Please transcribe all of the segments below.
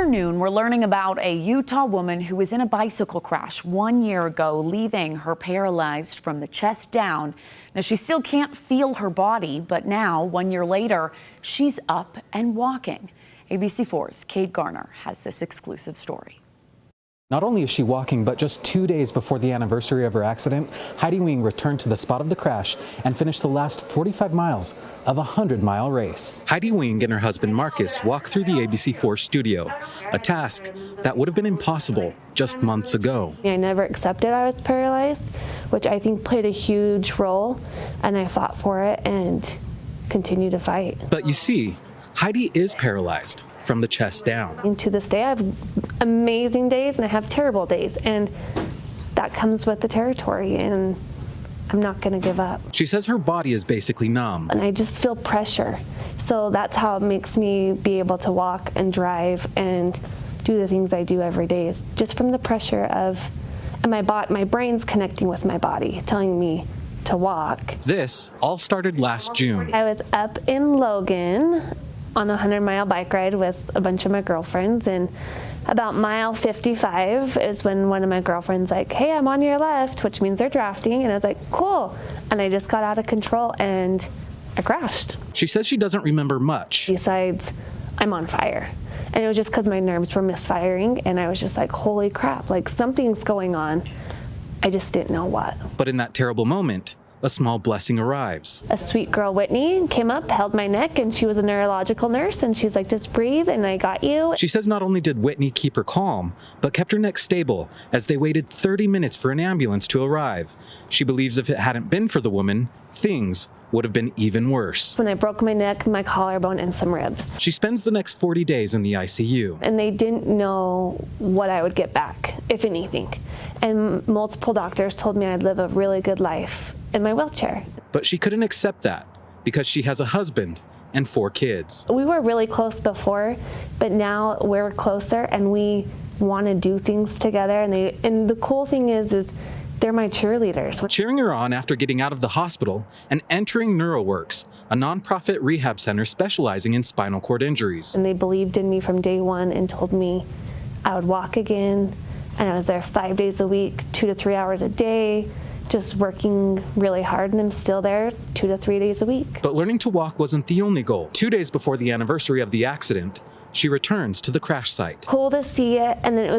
afternoon, we're learning about a Utah woman who was in a bicycle crash 1 year ago, leaving her paralyzed from the chest down. Now, she still can't feel her body, but now, 1 year later, she's up and walking. ABC4's Kate Garner has this exclusive story. Not only is she walking, but just 2 days before the anniversary of her accident, Heidi Wing returned to the spot of the crash and finished the last 45 miles of a 100-mile race. Heidi Wing and her husband Marcus walked through the ABC4 studio, a task that would have been impossible just months ago. I never accepted I was paralyzed, which I think played a huge role, and I fought for it and continue to fight. But you see, Heidi is paralyzed from the chest down. And to this day, I have amazing days and I have terrible days, and that comes with the territory, and I'm not going to give up. She says her body is basically numb. And I just feel pressure. So that's how it makes me be able to walk and drive and do the things I do every day, is just from the pressure of, and my brain's connecting with my body, telling me to walk. This all started last June. I was up in Logan on a 100-mile bike ride with a bunch of my girlfriends, and about mile 55 is when one of my girlfriends like, "Hey, I'm on your left," which means they're drafting, and I was like, "Cool," and I just got out of control and I crashed. She says she doesn't remember much. Besides, I'm on fire, and it was just because my nerves were misfiring, and I was just like, holy crap, like something's going on. I just didn't know what. But in that terrible moment, a small blessing arrives. A sweet girl, Whitney, came up, held my neck, and she was a neurological nurse, and she's like, "Just breathe, and I got you." She says not only did Whitney keep her calm, but kept her neck stable as they waited 30 minutes for an ambulance to arrive. She believes if it hadn't been for the woman, things would have been even worse. When I broke my neck, my collarbone, and some ribs. She spends the next 40 days in the ICU. And they didn't know what I would get back, if anything. And multiple doctors told me I'd live a really good life in my wheelchair. But she couldn't accept that because she has a husband and 4 kids. We were really close before, but now we're closer and we want to do things together. And the cool thing is they're my cheerleaders. Cheering her on after getting out of the hospital and entering NeuroWorks, a nonprofit rehab center specializing in spinal cord injuries. And they believed in me from day one and told me I would walk again. And I was there 5 days a week, 2 to 3 hours a day, just working really hard, and I'm still there 2 to 3 days a week. But learning to walk wasn't the only goal. 2 days before the anniversary of the accident, she returns to the crash site. Cool to see it, and it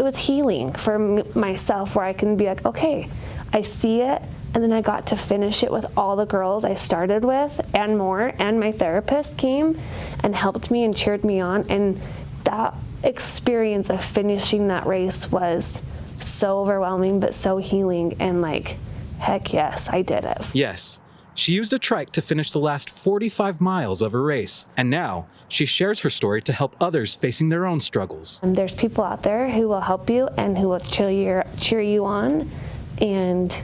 was healing for myself, where I can be like, okay, I see it, and then I got to finish it with all the girls I started with and more, and my therapist came and helped me and cheered me on, and that experience of finishing that race was so overwhelming but so healing, and like, heck yes, I did it. Yes. She used a trike to finish the last 45 miles of her race, and now she shares her story to help others facing their own struggles. And there's people out there who will help you and who will cheer you on and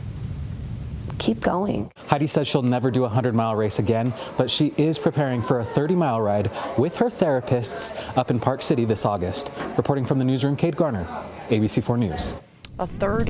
keep going. Heidi says she'll never do a 100-mile race again, but she is preparing for a 30-mile ride with her therapists up in Park City this August. Reporting from the newsroom, Kate Garner, ABC4 News. A third